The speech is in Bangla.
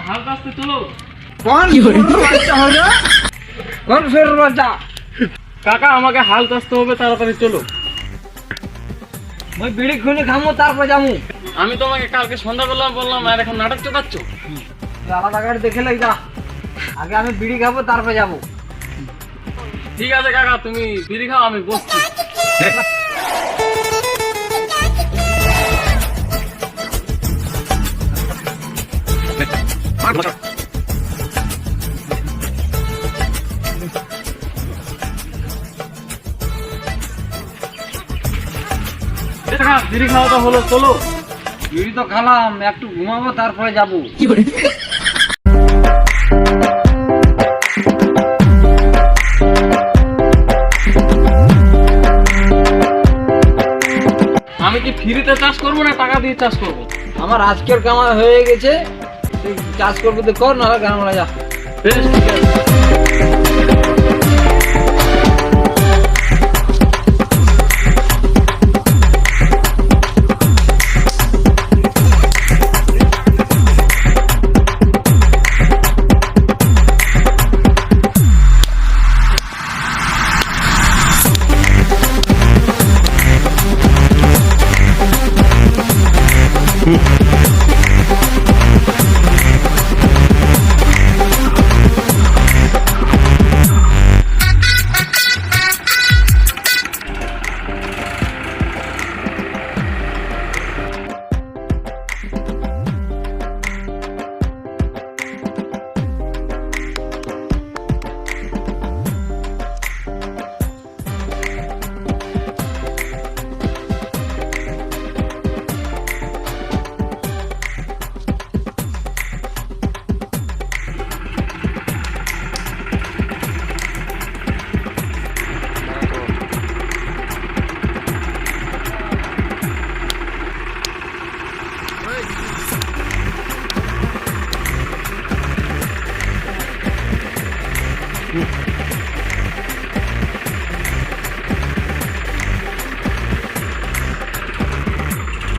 হাল কাস্তে চলো। কোন বাচ্চা হলো? কোন ফের বাচ্চা? কাকা আমাকে হাল কাস্তে হবে, তাড়াতাড়ি চলো। মই বিড়ি খুলে খামো তারপর যামু। আমি তোমাকে কালকে সন্ধ্যাবেলা বললাম, আর এখন নাটক চোদাচ্ছ। আলাদা গাড়ি দেখে লাই যা। আগে আমি বিড়ি খাবো তারপর যাবো। ঠিক আছে কাকা, তুমি বিড়ি খাও, আমি বসছি। কাকা বিড়ি খাওয়া তো হলো, চলো। বিড়ি তো খালাম, একটু ঘুমাবো তারপরে যাবো। আমি কি ফ্রিতে চাষ করবো না টাকা দিয়ে চাষ করবো? আমার আজকের কামাই হয়ে গেছে, তুই চাষ করবো তো কর, নাহলে গান মারা যা। বেশ ঠিক আছে। Hmm.